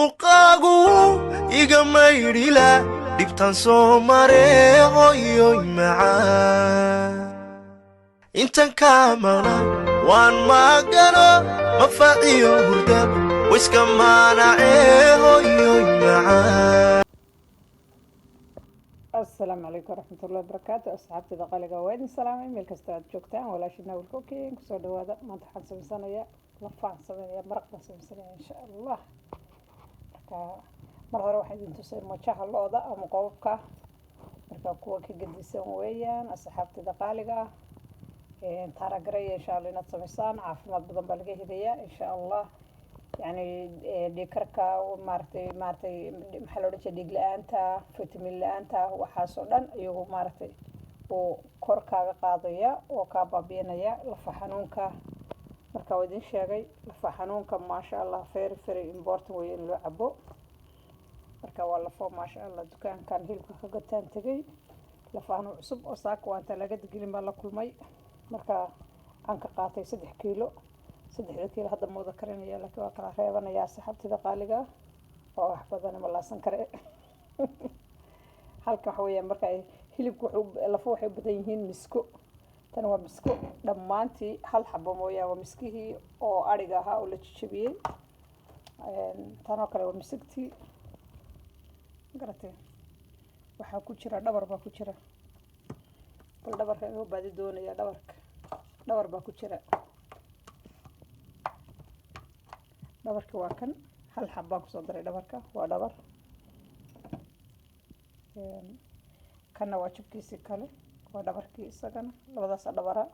muuqaagu iga maydhila dhibtan soo mare hooyoy macaan intan kaa maqnaan waan maagano mafaaciyo hurdab wiska maanacee hooyoy macaan. السلام عليكم ورحمة الله وبركاته. أصحابتي دقالقة وين السلام إيميل كستاد جوكتان ولا شنا والكوكين كسو دوادا ما تحن سمسانيا لفان سمسانيا مرقنا سمسانيا إن شاء الله. مرة واحد انتو سير موشاها اللوضة أو مقوبكا مركا كوا كي قديسان ويان أصحابتي دقالقة تارا قرية إن شاء الله نتسمسان عافمات بدن بالقيه هدية إن شاء الله. يعني dhiikarka maartay maxaa loo dhigay dhiig la'aanta vitamin la'aanta waxaas oo dhan ayuu maartay oo kor kaaga qaadaya oo ka baabiinaya lafa xanuunka. marka waa idin sheegay lafa xanuunka maasha Allah very important way in loo cabo. marka waa lafo maasha Allah dukaankan hilibka ka gataan tagay lafa xanuun cusub oo saaka waanta laga digilin baa la kulmay. marka aan ka qaatay 3 kiilo 3 kiilo hadda mooda karinaya laakiin waa kala reebanaya saxabtida qaaliga oo wax badan ma laasan kare. halka waxa weeyaan marka hilibku lafo waxay badan yihiin misko. tan waa misko dhamaantii hal xabo mooyaa waa miskihii oo ariga ahaa oo la jijibiyay. tan oo kale waa misigtii garatay waxa ku jira dhabar baa ku jira bal dhabarka oo baadi doonaya dhabar baa ku jira. dhabarka waa kan hal xabba ku soo daray dhabarka waa dhabar kana waa jibkiisi kale waa dhabarkii isagana labadaas dhabara.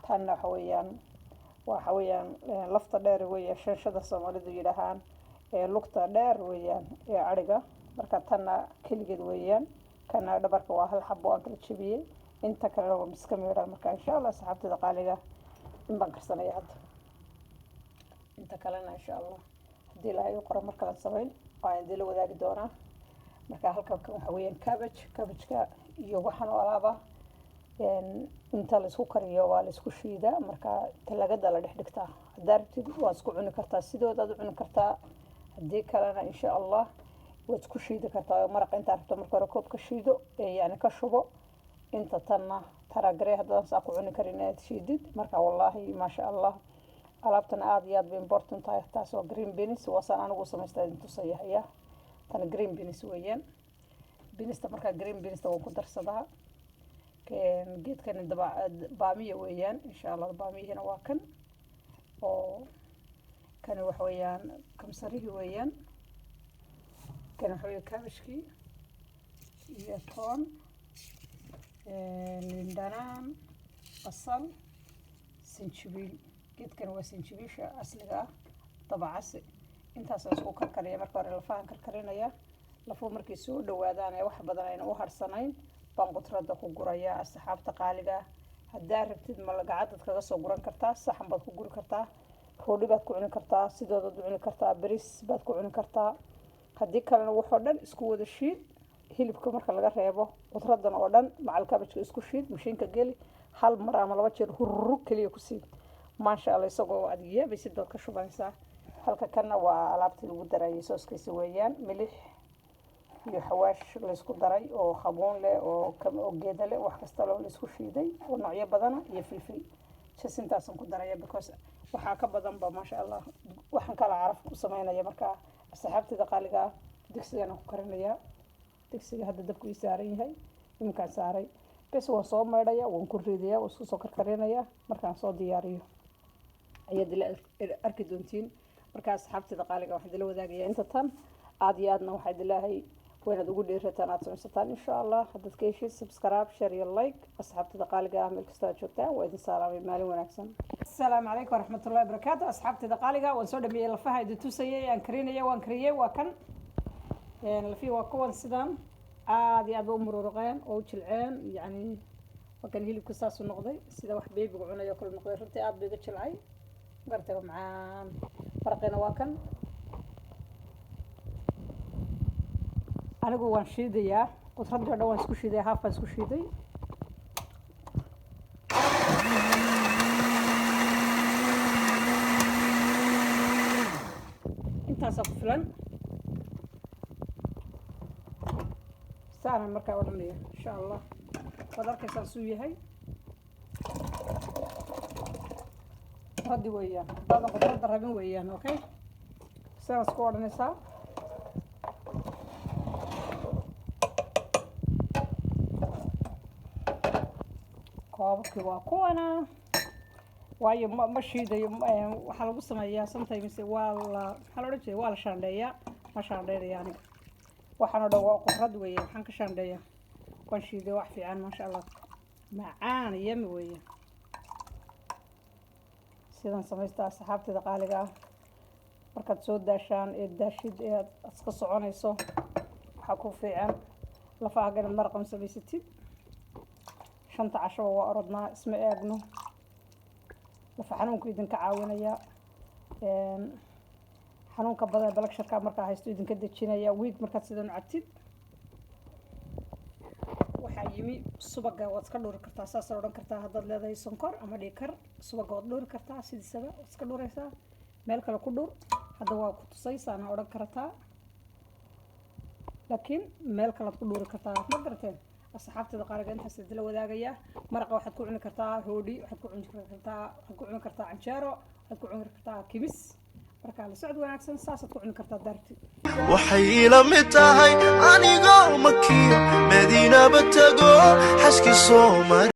tan waxa weeyaan lafta dheer weeye shashada Soomaalidu yiraahaan lugta dheer weeyaan ee ariga. marka tan kaligeed weeyaan kana dhabarka waa hal xabbo aan kala jabiyay inta kale waa miska meeraa. marka insha Allah saxaabtida qaaliga in baan karsanaya hadda inta kalena insha Allah hadii ilaahay uu qoro marka la sameeyo waan idin la wadaagi doonaa. marka halkan waxa weeyaan cabbage iyo waxaan oo alaaba inta la isku kariyo waa la isku shiidaa. marka talagada la dhex dhigtaa hadartid waa isku cuni kartaa sidooda aad cuni kartaa hadii kalena insha Allah waa isku shiidi kartaa maraq inta rabto marka hore koob ka shiido yani ka shubo inta tanna taragare haddaan saa ku cuni karin aad shiidid. marka wallahi ma sha Allah alaabtan aad iyo aad bay important tahay. taas oo green beans wasan anigu samaystay inta sayahaya tan green beans weeyaan. beansta marka green beansta waa ku darsadaa geedkan baamiya weeyaan insha Allah. baamiyana waa kan oo kan wax weeyaan kamsarihi weeyaan kan waxa weeye kaabashkii iyo toon lindanaan basal sinjibiil. geedkan waa sinjibiisha asliga ah dabacasi intaas isku karkariya. marka hore lafahan karkarinaya lafo markii soo dhawaadaan wax badan ayna u harsanayn baan qudrada ku guraya. asxaabta qaaliga hadaa rabtid malagacad kaga soo guran kartaa saxan baad ku guri kartaa roodhi baad ku cuni kartaa sidooda u cuni kartaa bariis baad ku cuni kartaa. hadii kalena wuxuu dhan isku wada shiid hilibka marka laga reebo qudradan oo dhan macal kaabajka isku shiid mashiinka geli hal mar ama laba jeer hurru kaliya ku siid ما شاء الله يسوقوا عادية بس يدور كشوفان سا هلك كنا وعلبت الودراء سوسكي سويان ملح يحواش لسكو دراي أو خبون له أو كم أو جدة له وحكستلو لسكو شيدي ونوعية بدنا يفلفل شسين تاسم كدراي بكوس وحاك بدن ما شاء الله وحن كلا عرف وسمعنا يا مركا سحبت دقالقة دكسي أنا كرنيا دكسي هذا دبكو يساري هاي يمكن ساري بس هو صوب مريا ونكريديا وسكو سكر كرنيا مركا صوب دياريو ayad la arki doontiin. marka asxaabtida qaaliga waxa la wadaagaya inta tan aad iyo aadna waxa ilaahay waynaad ugu dheerataan aad samaysataan insha Allah. hadad ka heshiis subscribe share iyo like asxaabtida qaaliga ah meel kasta joogtaa waa idin salaamay maalin wanaagsan. assalaamu calaykum waraxmatullaahi wabarakaatuh. asxaabtida qaaliga waan soo dhameeyay lafaha idin tusayay aan kariyay waa kan lafii waa kuwan sidaan aad iyo aad u muruqeen oo jilceen yani wakan hilibku saas u noqday sida wax beebiga cunayo kala noqday runtii aad bay uga jilcay قرتهم معان فرقنا واكن أنا جوان شيدية وتردد دوان سكو شيدية هافا سكو شيدي intaasa ku filan saana markaa odhanaya insha allah waad arkaysaan suu yahay haddi weeyaan haddaadan qudradda rabin weeyaan okay sidaas ku odhanaysaa koobabkii waa kuwana waayo ma shiidayo waxaa lagu sameeyaa sometimes waa la maxaa la odhan jiray waa la shaandheeyaa ma shaandheynaya aniga waxaan oo dhan waa qudrad weeye waxaan ka shaandheeyaa waan shiiday wax fiican maasha allah macaan yami weeye sidan samaystaa asxaabteeda qaaliga ah markaad soo daashaan ee daashid ee aad iska soconayso waxaa ku fiican lafaha inaad maraqan samaysatid shanta cashaba waa orodnaa isma eegno lafa xanuunku idinka caawinaya xanuunka badan balagsharka markaa haysto idinka dejinaya wiig markaad sidan u cabtid waxaa yimi subaga waad iska dhuri kartaa saasad odhan kartaa haddaad leedahay sonkor ama dhiikar subaga waad dhuri kartaa sidiisaba waad iska dhuraysaa meel kale ku dhur hadda waa ku tusay saana odhan kartaa laakiin meel kalead ku dhuri kartaa ma garateen asxaabteeda qaaliga intaas idila wadaagaya maraqa waxaad ku cuni kartaa roodhi waxaad ku cuni kartaa canjeero waxaad ku cuni kartaa kimis marka la socod wanaagsan saasaad ku cuni kartaa daarti waxay ila mid tahay anigoo makiyo madiinaba tago xaskii Soomaali